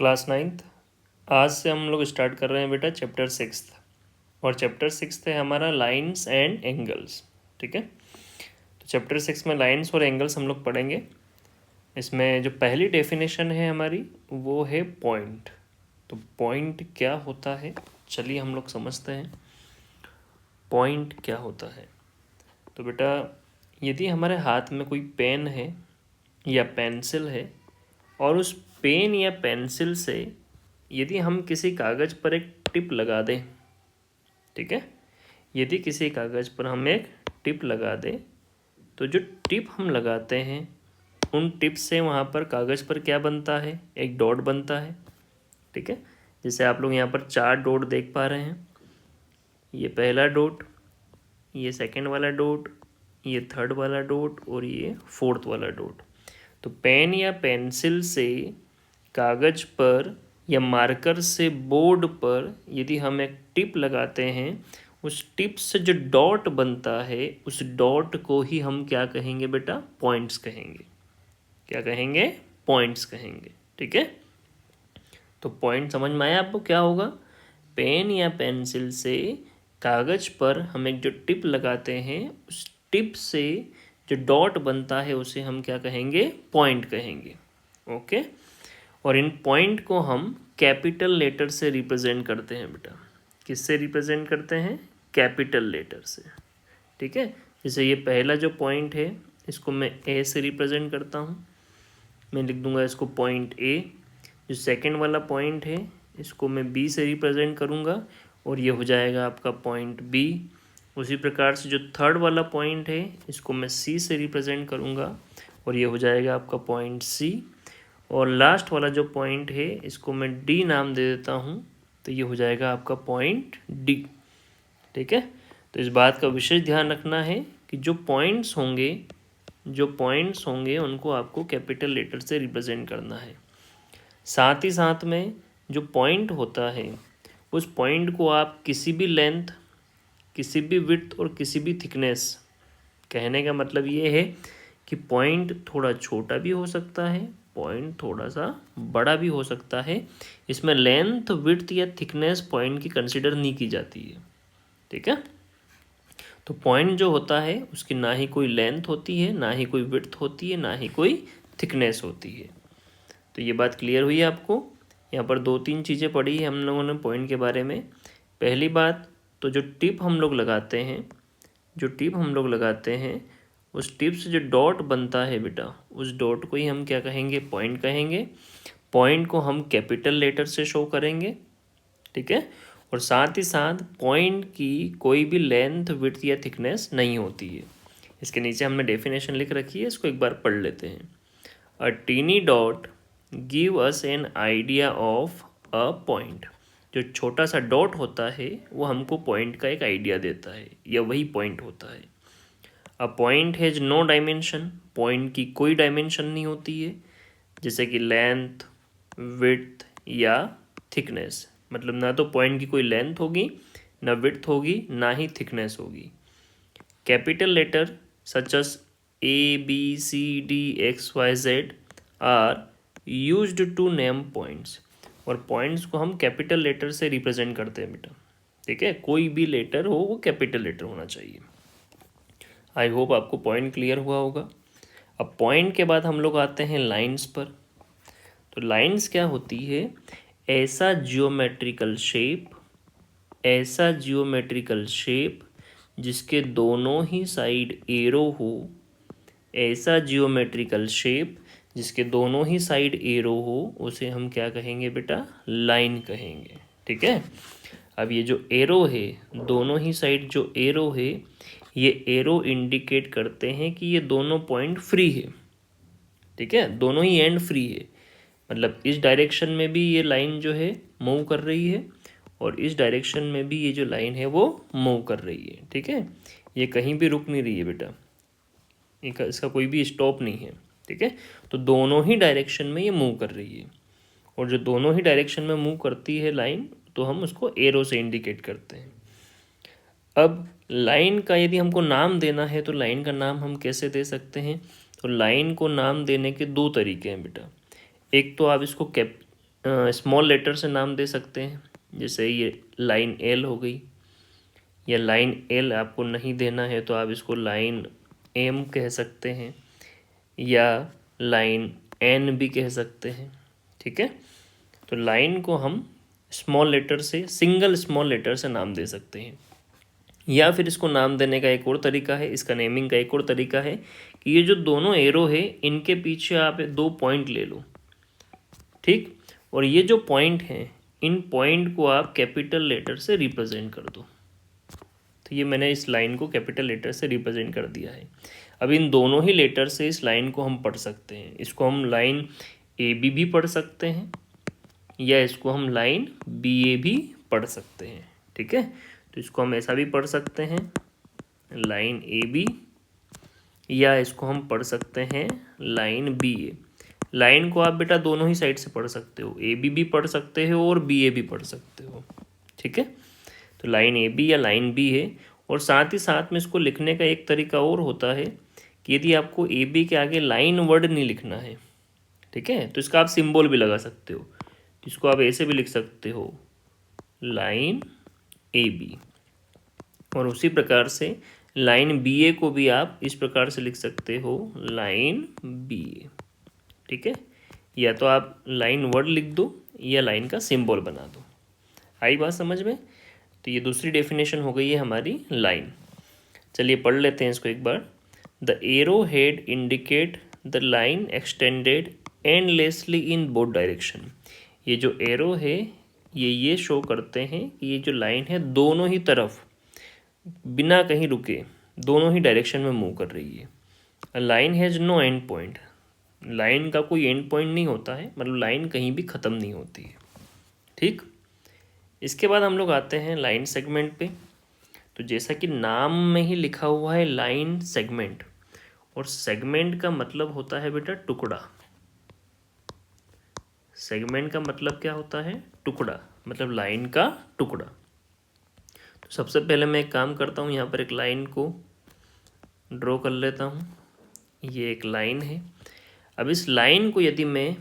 Class 9th। आज से हम लोग स्टार्ट कर रहे हैं बेटा चैप्टर 6th, और चैप्टर 6th है हमारा लाइंस एंड एंगल्स। ठीक है, तो चैप्टर 6 में लाइंस और एंगल्स हम लोग पढ़ेंगे। इसमें जो पहली डेफिनेशन है हमारी वो है पॉइंट। तो पॉइंट क्या होता है, चलिए हम लोग समझते हैं पॉइंट क्या होता है। तो बेटा, यदि हमारे हाथ में कोई पेन है या पेंसिल है और उस पेन या पेंसिल से यदि हम किसी कागज़ पर एक टिप लगा दें, ठीक है, यदि किसी कागज़ पर हम एक टिप लगा दें तो जो टिप हम लगाते हैं उन टिप से वहाँ पर कागज़ पर क्या बनता है, एक डॉट बनता है। ठीक है, जैसे आप लोग यहाँ पर 4 डॉट देख पा रहे हैं। ये पहला डॉट, ये सेकंड वाला डॉट, ये थर्ड वाला डॉट और ये फोर्थ वाला डॉट। तो पेन या पेंसिल से कागज़ पर या मार्कर से बोर्ड पर यदि हम एक टिप लगाते हैं, उस टिप से जो डॉट बनता है उस डॉट को ही हम क्या कहेंगे बेटा, पॉइंट्स कहेंगे। क्या कहेंगे, पॉइंट्स कहेंगे। ठीक है, तो पॉइंट समझ में आया आपको क्या होगा। पेन या पेंसिल से कागज़ पर हम एक जो टिप लगाते हैं उस टिप से जो डॉट बनता है उसे हम क्या कहेंगे, पॉइंट कहेंगे। ओके, और इन पॉइंट को हम कैपिटल लेटर से रिप्रेजेंट करते हैं बेटा। किससे रिप्रेजेंट करते हैं, कैपिटल लेटर से। ठीक है, जैसे ये पहला जो पॉइंट है इसको मैं ए से रिप्रेजेंट करता हूँ, मैं लिख दूंगा इसको पॉइंट ए। जो सेकंड वाला पॉइंट है इसको मैं बी से रिप्रेजेंट करूँगा और ये हो जाएगा आपका पॉइंट बी। उसी प्रकार से जो थर्ड वाला पॉइंट है इसको मैं सी से रिप्रेजेंट करूँगा और ये हो जाएगा आपका पॉइंट सी। और लास्ट वाला जो पॉइंट है इसको मैं डी नाम दे देता हूँ, तो ये हो जाएगा आपका पॉइंट डी। ठीक है, तो इस बात का विशेष ध्यान रखना है कि जो पॉइंट्स होंगे उनको आपको कैपिटल लेटर से रिप्रेजेंट करना है। साथ ही साथ में जो पॉइंट होता है उस पॉइंट को आप किसी भी लेंथ, किसी भी विड्थ और किसी भी थिकनेस, कहने का मतलब ये है कि पॉइंट थोड़ा छोटा भी हो सकता है, पॉइंट थोड़ा सा बड़ा भी हो सकता है। इसमें लेंथ, विड्थ या थिकनेस पॉइंट की कंसिडर नहीं की जाती है। ठीक है, तो पॉइंट जो होता है उसकी ना ही कोई लेंथ होती है, ना ही कोई विड्थ होती है, ना ही कोई थिकनेस होती है। तो ये बात क्लियर हुई है आपको। यहाँ पर 2-3 चीज़ें पढ़ी है हम लोगों ने पॉइंट के बारे में। पहली बात तो जो टिप हम लोग लगाते हैं, उस टिप से जो डॉट बनता है बेटा, उस डॉट को ही हम क्या कहेंगे, पॉइंट कहेंगे। पॉइंट को हम कैपिटल लेटर से शो करेंगे। ठीक है, और साथ ही साथ पॉइंट की कोई भी लेंथ, विड्थ या थिकनेस नहीं होती है। इसके नीचे हमने डेफिनेशन लिख रखी है, इसको एक बार पढ़ लेते हैं। A tiny dot give us an idea of a point. जो छोटा सा डॉट होता है वो हमको पॉइंट का एक आइडिया देता है, या वही पॉइंट होता है। A point has no dimension, point की कोई डायमेंशन नहीं होती है, जैसे कि लेंथ, विड्थ या थिकनेस। मतलब ना तो पॉइंट की कोई लेंथ होगी, ना विड्थ होगी, ना ही थिकनेस होगी। Capital letter such as A B C D X Y Z are used to name points. और पॉइंट्स को हम कैपिटल लेटर से रिप्रेजेंट करते हैं बेटा। ठीक है, कोई भी लेटर हो वो कैपिटल लेटर होना चाहिए। आई होप आपको पॉइंट क्लियर हुआ होगा। अब पॉइंट के बाद हम लोग आते हैं लाइंस पर। तो लाइंस क्या होती है, ऐसा जियोमेट्रिकल शेप जिसके दोनों ही साइड एरो हो, ऐसा जियोमेट्रिकल शेप जिसके दोनों ही साइड एरो हो उसे हम क्या कहेंगे बेटा, लाइन कहेंगे। ठीक है, अब ये जो एरो है, दोनों ही साइड जो एरो है, ये एरो इंडिकेट करते हैं कि ये दोनों पॉइंट फ्री है। ठीक है, दोनों ही एंड फ्री है, मतलब इस डायरेक्शन में भी ये लाइन जो है मूव कर रही है और इस डायरेक्शन में भी ये जो लाइन है वो मूव कर रही है। ठीक है, ये कहीं भी रुक नहीं रही है बेटा, इसका कोई भी स्टॉप नहीं है। ठीक है, तो दोनों ही डायरेक्शन में ये मूव कर रही है, और जो दोनों ही डायरेक्शन में मूव करती है लाइन, तो हम उसको एरो से इंडिकेट करते हैं। अब लाइन का यदि हमको नाम देना है तो लाइन का नाम हम कैसे दे सकते हैं, तो लाइन को नाम देने के 2 तरीके हैं बेटा। एक तो आप इसको स्मॉल लेटर से नाम दे सकते हैं, जैसे ये लाइन एल हो गई, या लाइन एल आपको नहीं देना है तो आप इसको लाइन एम कह सकते हैं, या लाइन एन भी कह सकते हैं। ठीक है, तो लाइन को हम स्मॉल लेटर से, सिंगल स्मॉल लेटर से नाम दे सकते हैं। या फिर इसको नाम देने का एक और तरीका है, इसका नेमिंग का एक और तरीका है कि ये जो दोनों एरो है इनके पीछे आप 2 पॉइंट ले लो, ठीक, और ये जो पॉइंट हैं इन पॉइंट को आप कैपिटल लेटर से रिप्रेजेंट कर दो। तो ये मैंने इस लाइन को कैपिटल लेटर से रिप्रेजेंट कर दिया है। अब इन दोनों ही लेटर से इस लाइन को हम पढ़ सकते हैं। इसको हम लाइन ए बी भी पढ़ सकते हैं, या इसको हम लाइन बी ए भी पढ़ सकते हैं। ठीक है, तो इसको हम ऐसा भी पढ़ सकते हैं लाइन ए बी, या इसको हम पढ़ सकते हैं लाइन बी ए। लाइन को आप बेटा दोनों ही साइड से पढ़ सकते हो, ए बी भी पढ़ सकते हो और बी ए भी पढ़ सकते हो। ठीक है, तो लाइन ए बी या लाइन बी है। और साथ ही साथ में इसको लिखने का एक तरीका और होता है कि यदि आपको ए बी के आगे लाइन वर्ड नहीं लिखना है, ठीक है, तो इसका आप सिंबल भी लगा सकते हो। इसको आप ऐसे भी लिख सकते हो लाइन ए बी, और उसी प्रकार से लाइन बी ए को भी आप इस प्रकार से लिख सकते हो लाइन बी ए। ठीक है, या तो आप लाइन वर्ड लिख दो या लाइन का सिंबल बना दो। आई बात समझ में? तो ये दूसरी डेफिनेशन हो गई है हमारी लाइन। चलिए पढ़ लेते हैं इसको एक बार। The arrow head indicate the line extended endlessly in both direction. ये जो एरो है ये शो करते हैं कि ये जो लाइन है दोनों ही तरफ बिना कहीं रुके दोनों ही डायरेक्शन में मूव कर रही है। Line has no end point. Line का कोई एंड पॉइंट नहीं होता है, मतलब लाइन कहीं भी ख़त्म नहीं होती है। ठीक, इसके बाद हम लोग आते हैं लाइन सेगमेंट पे। तो जैसा कि नाम में ही लिखा हुआ है लाइन सेगमेंट, और सेगमेंट का मतलब होता है बेटा टुकड़ा। सेगमेंट का मतलब क्या होता है? टुकड़ा, मतलब लाइन का टुकड़ा। तो सबसे पहले मैं एक काम करता हूँ, यहाँ पर एक लाइन को ड्रॉ कर लेता हूँ। ये एक लाइन है। अब इस लाइन को यदि मैं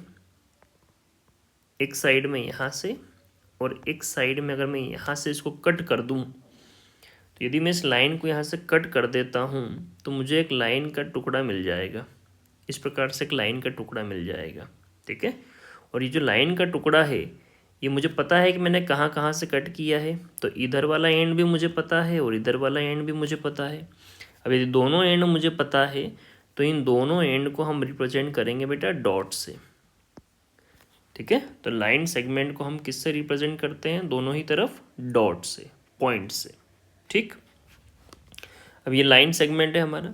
एक साइड में यहाँ से और एक साइड में अगर मैं यहाँ से इसको कट कर दूँ, तो यदि मैं इस लाइन को यहाँ से कट कर देता हूँ तो मुझे एक लाइन का टुकड़ा मिल जाएगा। इस प्रकार से एक लाइन का टुकड़ा मिल जाएगा। ठीक है, और ये जो लाइन का टुकड़ा है ये मुझे पता है कि मैंने कहाँ कहाँ से कट किया है। तो इधर वाला एंड भी मुझे पता है और इधर वाला एंड भी मुझे पता है। अब यदि दोनों एंड मुझे पता है तो इन दोनों एंड को हम रिप्रेजेंट करेंगे बेटा डॉट से। ठीक है, तो लाइन सेगमेंट को हम किससे रिप्रेजेंट करते हैं? दोनों ही तरफ डॉट से, पॉइंट से। ठीक, अब ये लाइन सेगमेंट है हमारा।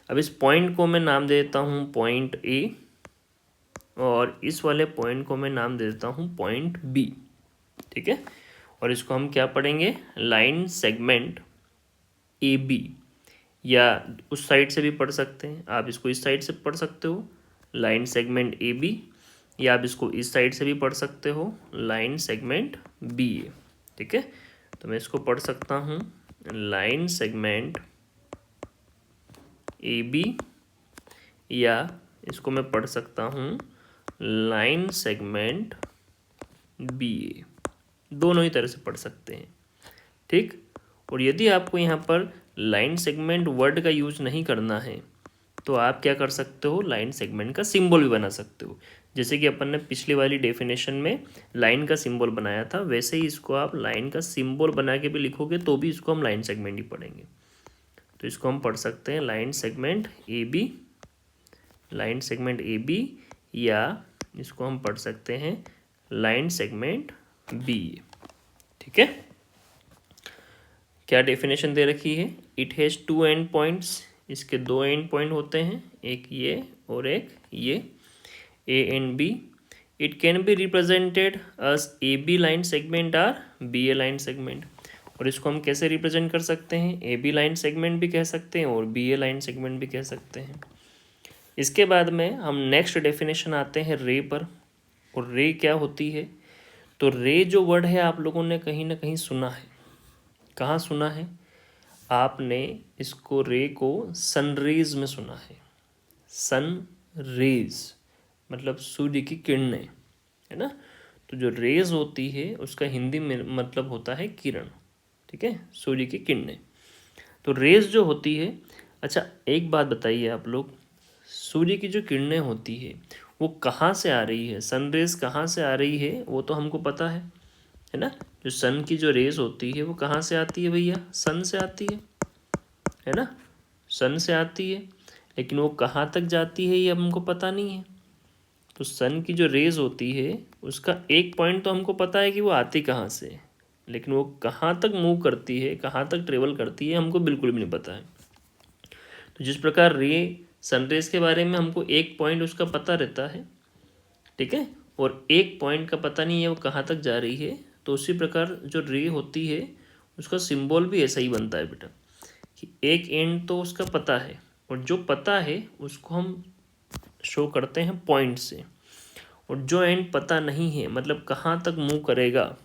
अब इस पॉइंट को मैं नाम दे देता हूँ पॉइंट ए, और इस वाले पॉइंट को मैं नाम दे देता हूँ पॉइंट बी। ठीक है, और इसको हम क्या पढ़ेंगे? लाइन सेगमेंट ए बी, या उस साइड से भी पढ़ सकते हैं। आप इसको इस साइड से पढ़ सकते हो लाइन सेगमेंट ए बी, या आप इसको इस साइड से भी पढ़ सकते हो लाइन सेगमेंट बी ए। ठीक है, तो मैं इसको पढ़ सकता हूँ लाइन सेगमेंट ए बी, या इसको मैं पढ़ सकता हूँ लाइन सेगमेंट बी ए। दोनों ही तरह से पढ़ सकते हैं। ठीक, और यदि आपको यहाँ पर लाइन सेगमेंट वर्ड का यूज नहीं करना है तो आप क्या कर सकते हो? लाइन सेगमेंट का सिंबल भी बना सकते हो। जैसे कि अपन ने पिछली वाली डेफिनेशन में लाइन का सिंबल बनाया था, वैसे ही इसको आप लाइन का सिंबल बना के भी लिखोगे तो भी इसको हम लाइन सेगमेंट ही पढ़ेंगे। तो इसको हम पढ़ सकते हैं line segment A B, line segment A B, या इसको हम पढ़ सकते हैं लाइन सेगमेंट बी। ठीक है, क्या डेफिनेशन दे रखी है? It has 2 and points. इसके 2 एंड पॉइंट होते हैं, एक ये और एक ये, A and B. It can be represented as A B line segment or B A line segment. और इसको हम कैसे रिप्रेजेंट कर सकते हैं? ए बी लाइन सेगमेंट भी कह सकते हैं और बी ए लाइन सेगमेंट भी कह सकते हैं। इसके बाद में हम नेक्स्ट डेफिनेशन आते हैं रे पर। और रे क्या होती है? तो रे जो वर्ड है आप लोगों ने कहीं ना कहीं सुना है। कहाँ सुना है? आपने इसको रे को सनरेज में सुना है। सन रेज मतलब सूर्य की किरणें, है ना? तो जो रेज होती है उसका हिंदी में मतलब होता है किरण, ठीक है, सूर्य की किरणें। तो रेज जो होती है, अच्छा एक बात बताइए आप लोग, सूर्य की जो किरणें होती है वो कहाँ से आ रही है, सन रेज कहाँ से आ रही है वो तो हमको पता है ना। जो सन की जो रेज होती है वो कहाँ से आती है भैया, सन से आती है ना, सन से आती है। लेकिन वो कहाँ तक जाती है ये हमको पता नहीं है। तो सन की जो रेज होती है उसका एक पॉइंट तो हमको पता है कि वो आती कहाँ से है, लेकिन वो कहाँ तक मूव करती है, कहाँ तक ट्रेवल करती है, हमको बिल्कुल भी नहीं पता है। तो जिस प्रकार सनरेज के बारे में हमको एक पॉइंट उसका पता रहता है, ठीक है, और एक पॉइंट का पता नहीं है वो कहाँ तक जा रही है, तो उसी प्रकार जो रे होती है उसका सिंबल भी ऐसा ही बनता है बेटा, कि एक एंड तो उसका पता है और जो पता है उसको हम शो करते हैं पॉइंट से, और जो एंड पता नहीं है मतलब कहाँ तक मूव करेगा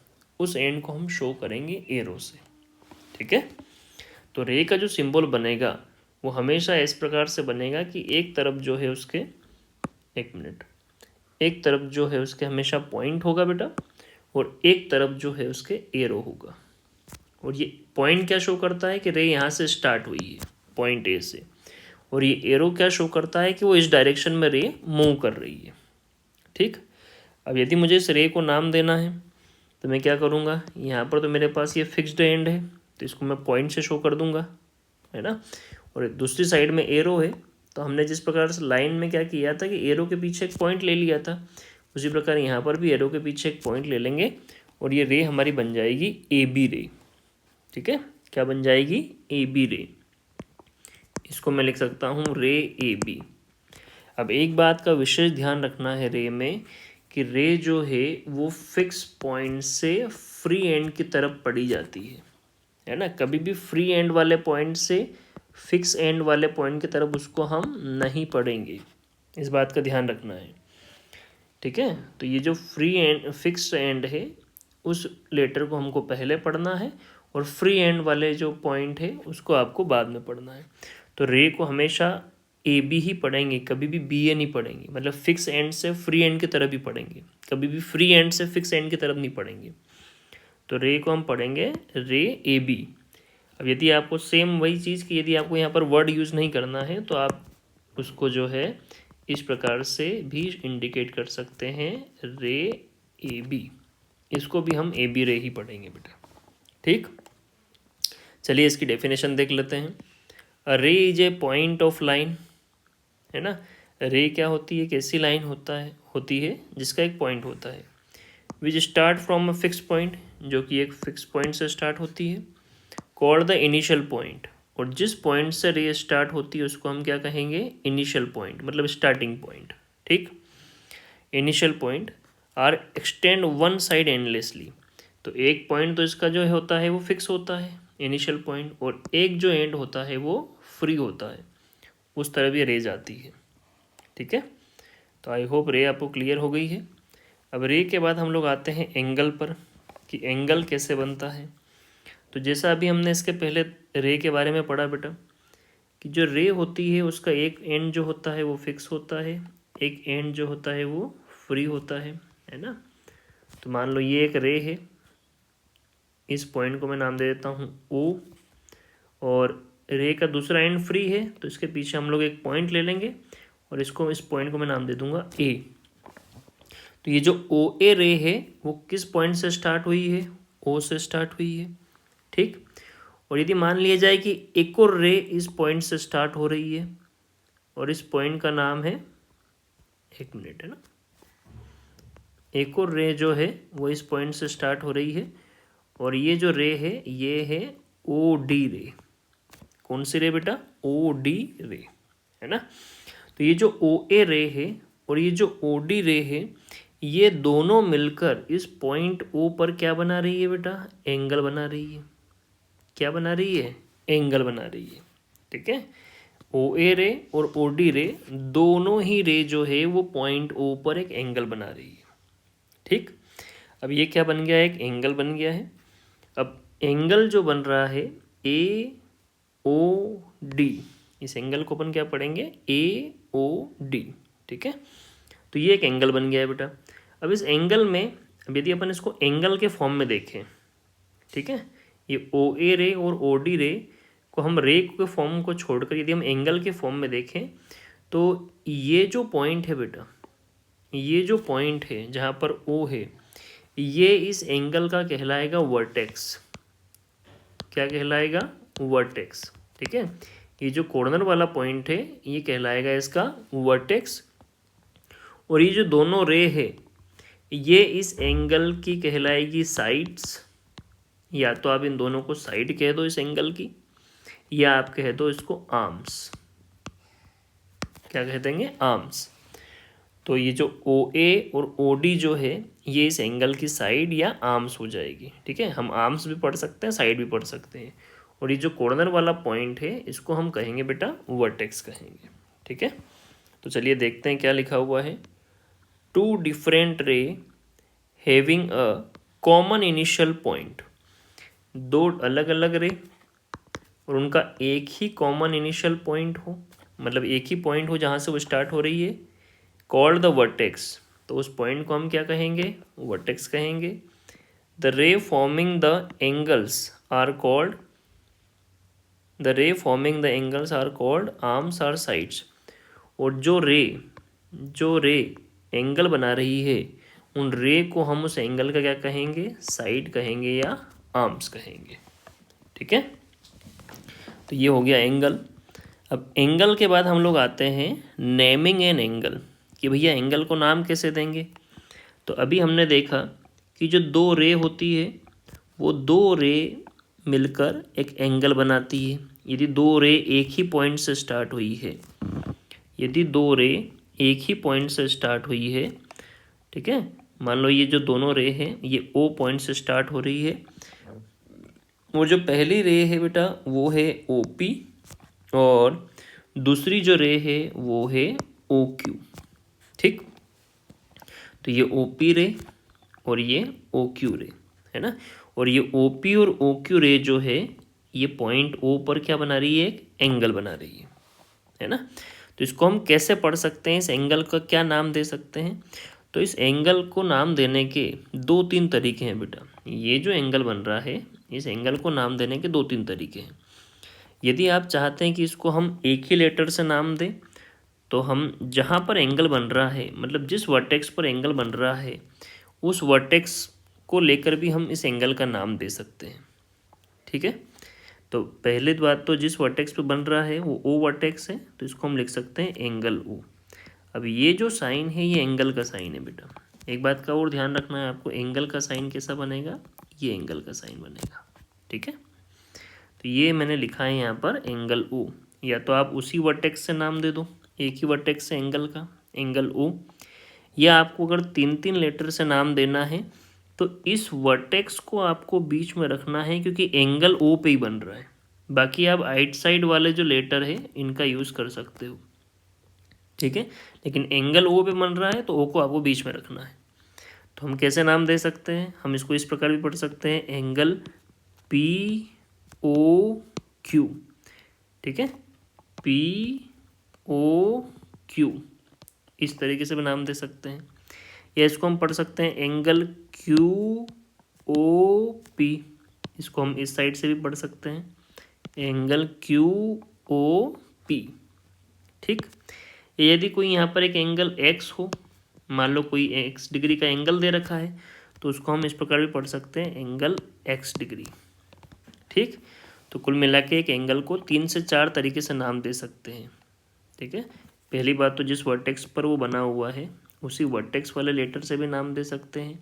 उस एंड को हम शो करेंगे एरो से, ठीक है। तो रे का जो सिंबल बनेगा वो हमेशा इस प्रकार से बनेगा कि एक तरफ जो है उसके, एक मिनट, एक तरफ जो है उसके हमेशा पॉइंट होगा बेटा, और एक तरफ जो है उसके एरो होगा। और ये पॉइंट क्या शो करता है कि रे यहाँ से स्टार्ट हुई है पॉइंट ए से, और ये एरो क्या शो करता है कि वो इस डायरेक्शन में रे मूव कर रही है, ठीक। अब यदि मुझे इस रे को नाम देना है तो मैं क्या करूँगा, यहाँ पर तो मेरे पास ये फिक्स्ड एंड है तो इसको मैं पॉइंट से शो कर दूंगा, है ना। और दूसरी साइड में एरो है, तो हमने जिस प्रकार से लाइन में क्या किया था कि एरो के पीछे एक पॉइंट ले लिया था, उसी प्रकार यहाँ पर भी एरो के पीछे एक पॉइंट ले लेंगे और ये रे हमारी बन जाएगी ए बी रे, ठीक है। क्या बन जाएगी, ए बी रे। इसको मैं लिख सकता हूँ रे ए बी। अब एक बात का विशेष ध्यान रखना है रे में, कि रे जो है वो फिक्स पॉइंट से फ्री एंड की तरफ पड़ी जाती है ना। कभी भी फ्री एंड वाले पॉइंट से फिक्स एंड वाले पॉइंट की तरफ उसको हम नहीं पढ़ेंगे, इस बात का ध्यान रखना है, ठीक है। तो ये जो फ्री एंड फिक्स्ड एंड है उस लेटर को हमको पहले पढ़ना है, और फ्री एंड वाले जो पॉइंट है उसको आपको बाद में पढ़ना है। तो रे को हमेशा ए बी ही पढ़ेंगे, कभी भी बी ए नहीं पढ़ेंगे, मतलब फिक्स एंड से फ्री एंड की तरफ ही पढ़ेंगे, कभी भी फ्री एंड से फिक्स एंड की तरफ नहीं पढ़ेंगे। तो रे को हम पढ़ेंगे रे ए बी। अब यदि आपको सेम वही चीज़ कि यदि आपको यहाँ पर वर्ड यूज़ नहीं करना है तो आप उसको जो है इस प्रकार से भी इंडिकेट कर सकते हैं, रे ए बी। इसको भी हम ए बी रे ही पढ़ेंगे बेटा, ठीक। चलिए इसकी डेफिनेशन देख लेते हैं। अ रे is a point of line, है ना। रे क्या होती है, कैसी लाइन होती है जिसका एक पॉइंट होता है, which start from a fix point, जो कि एक फिक्स पॉइंट से स्टार्ट होती है, कॉल्ड द इनिशियल पॉइंट, और जिस पॉइंट से रे स्टार्ट होती है उसको हम क्या कहेंगे, इनिशियल पॉइंट, मतलब स्टार्टिंग पॉइंट, ठीक। Initial point or extend one side endlessly, तो एक पॉइंट तो इसका जो होता है वो फिक्स होता है इनिशियल पॉइंट, और एक जो एंड होता है वो फ्री होता है, उस तरफ ये रे जाती है, ठीक है। तो आई होप रे आपको क्लियर हो गई है। अब रे के बाद हम लोग आते हैं एंगल पर, कि एंगल कैसे बनता है। तो जैसा अभी हमने इसके पहले रे के बारे में पढ़ा बेटा, कि जो रे होती है उसका एक एंड जो होता है वो फिक्स होता है, एक एंड जो होता है वो फ्री होता है ना। तो मान लो ये एक रे है, इस पॉइंट को मैं नाम दे देता हूँ ओ, और रे का दूसरा एंड फ्री है तो इसके पीछे हम लोग एक पॉइंट ले लेंगे और इसको, इस पॉइंट को मैं नाम दे दूंगा ए। तो ये जो ओ ए रे है वो किस पॉइंट से स्टार्ट हुई है, ओ से स्टार्ट हुई है, ठीक। और यदि मान लिया जाए कि एक और रे इस पॉइंट से स्टार्ट हो रही है और इस पॉइंट का नाम है, एक मिनट, है ना, एक और रे जो है वो इस पॉइंट से स्टार्ट हो रही है, और ये जो रे है ये है ओ डी रे। कौन सी रे बेटा, ओ डी रे, है ना। तो ये जो ओ ए रे है और ये जो ओ डी रे है, ये दोनों मिलकर इस पॉइंट ओ पर क्या बना रही है बेटा, एंगल बना रही है। क्या बना रही है, एंगल बना रही है, ठीक है। ओ ए रे और ओ डी रे दोनों ही रे जो है वो पॉइंट ओ पर एक एंगल बना रही है, ठीक। अब ये क्या बन गया, एक एंगल बन गया है। अब एंगल जो बन रहा है ए ओ डी, इस एंगल को अपन क्या पढ़ेंगे, ए ओ डी, ठीक है। तो ये एक एंगल बन गया है बेटा। अब इस एंगल में अब यदि अपन इसको एंगल के फॉर्म में देखें, ठीक है, ये ओ ए रे और ओ डी रे को हम रे के फॉर्म को छोड़कर यदि हम एंगल के फॉर्म में देखें तो ये जो पॉइंट है बेटा, ये जो पॉइंट है जहाँ पर ओ है, ये इस एंगल का कहलाएगा वर्टेक्स। क्या कहलाएगा? वर्टेक्स। ठीक है, ये जो कॉर्नर वाला पॉइंट है ये कहलाएगा इसका वर्टेक्स। और ये जो दोनों रे है ये इस एंगल की कहलाएगी साइड्स, या तो आप इन दोनों को साइड कह दो इस एंगल की, या आप कह दो इसको आर्म्स। क्या कह देंगे? आर्म्स। तो ये जो ओ ए और ओ डी जो है ये इस एंगल की साइड या आर्म्स हो जाएगी। ठीक है, हम आर्म्स भी पढ़ सकते हैं, साइड भी पढ़ सकते हैं। और ये जो कॉर्नर वाला पॉइंट है इसको हम कहेंगे बेटा वर्टेक्स कहेंगे। ठीक है, तो चलिए देखते हैं क्या लिखा हुआ है। टू डिफरेंट रे having a common initial point, दो अलग अलग रे और उनका एक ही कॉमन इनिशियल पॉइंट हो, मतलब एक ही पॉइंट हो जहाँ से वो स्टार्ट हो रही है, कॉल्ड द वर्टेक्स। तो उस पॉइंट को हम क्या कहेंगे? वर्टेक्स कहेंगे। The ray forming the angles are called, the ray forming the angles are called arms or sides. और जो रे एंगल बना रही है उन रे को हम उस एंगल का क्या कहेंगे? साइड कहेंगे या आर्म्स कहेंगे। ठीक है, तो ये हो गया एंगल। अब एंगल के बाद हम लोग आते हैं नेमिंग एन एंगल, कि भैया एंगल को नाम कैसे देंगे। तो अभी हमने देखा कि जो दो रे होती है वो दो रे मिलकर एक एंगल बनाती है। यदि दो रे एक ही पॉइंट से स्टार्ट हुई है, यदि दो रे एक ही पॉइंट से स्टार्ट हुई है, ठीक है, मान लो ये जो दोनों रे हैं ये ओ पॉइंट से स्टार्ट हो रही है, वो जो पहली रे है बेटा वो है ओ पी और दूसरी जो रे है वो है ओ क्यू। ठीक, तो ये ओ पी रे और ये ओ क्यू रे है ना, और ये ओ पी और ओ क्यू रे जो है ये पॉइंट ओ पर क्या बना रही है? एक एंगल बना रही है ना। तो इसको हम कैसे पढ़ सकते हैं? इस एंगल का क्या नाम दे सकते हैं? तो इस एंगल को नाम देने के दो तीन तरीके हैं बेटा। ये जो एंगल बन रहा है इस एंगल को नाम देने के दो तीन तरीके हैं। यदि आप चाहते हैं कि इसको हम एक ही लेटर से नाम दें तो हम जहाँ पर एंगल बन रहा है, मतलब जिस वर्टेक्स पर एंगल बन रहा है उस वर्टेक्स को लेकर भी हम इस एंगल का नाम दे सकते हैं। ठीक है, तो पहले बात तो जिस वर्टेक्स पे बन रहा है वो ओ वर्टेक्स है, तो इसको हम लिख सकते हैं एंगल ओ। अब ये जो साइन है ये एंगल का साइन है बेटा। एक बात का और ध्यान रखना है आपको, एंगल का साइन कैसा बनेगा? ये एंगल का साइन बनेगा। ठीक है, तो ये मैंने लिखा है यहाँ पर एंगल ओ। या तो आप उसी वर्टेक्स से नाम दे दो, एक ही वर्टेक्स से एंगल का, एंगल ओ, या आपको अगर तीन तीन लेटर से नाम देना है तो इस वर्टेक्स को आपको बीच में रखना है क्योंकि एंगल ओ पे ही बन रहा है। बाकी आप आइट साइड वाले जो लेटर है इनका यूज़ कर सकते हो। ठीक है, लेकिन एंगल ओ पे बन रहा है तो ओ को आपको बीच में रखना है। तो हम कैसे नाम दे सकते हैं? हम इसको इस प्रकार भी पढ़ सकते हैं, एंगल पी ओ क्यू। ठीक है, पी ओ क्यू, इस तरीके से भी नाम दे सकते हैं। या इसको हम पढ़ सकते हैं एंगल क्यू ओ पी, इसको हम इस साइड से भी पढ़ सकते हैं, एंगल क्यू ओ पी। ठीक, यदि कोई यहाँ पर एक एंगल एक्स हो, मान लो कोई एक्स डिग्री का एंगल दे रखा है तो उसको हम इस प्रकार भी पढ़ सकते हैं, एंगल एक्स डिग्री। ठीक, तो कुल मिला के एक एंगल को 3 से 4 तरीके से नाम दे सकते हैं। ठीक है, पहली बात तो जिस वर्टेक्स पर वो बना हुआ है उसी वर्टेक्स वाले लेटर से भी नाम दे सकते हैं,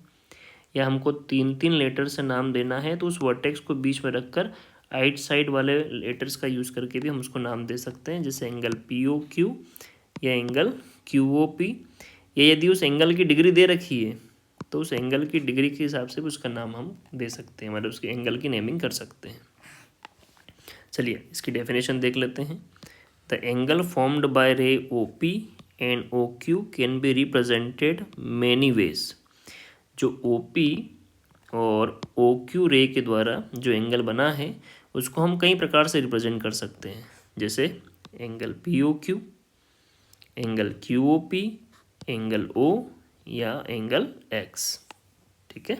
या हमको तीन तीन लेटर से नाम देना है तो उस वर्टेक्स को बीच में रखकर आइट साइड वाले लेटर्स का यूज़ करके भी हम उसको नाम दे सकते हैं, जैसे एंगल पी ओ क्यू या एंगल क्यू ओ पी। या यदि उस एंगल की डिग्री दे रखी है तो उस एंगल की डिग्री के हिसाब से भी उसका नाम हम दे सकते हैं, मतलब उसके एंगल की नेमिंग कर सकते हैं। चलिए इसकी डेफिनेशन देख लेते हैं। The angle formed by ray O P and O Q can be represented many ways. जो ओ पी और ओ क्यू रे के द्वारा जो एंगल बना है उसको हम कई प्रकार से रिप्रेजेंट कर सकते हैं, जैसे angle P O Q, angle Q O P, angle O या एंगल एक्स। ठीक है।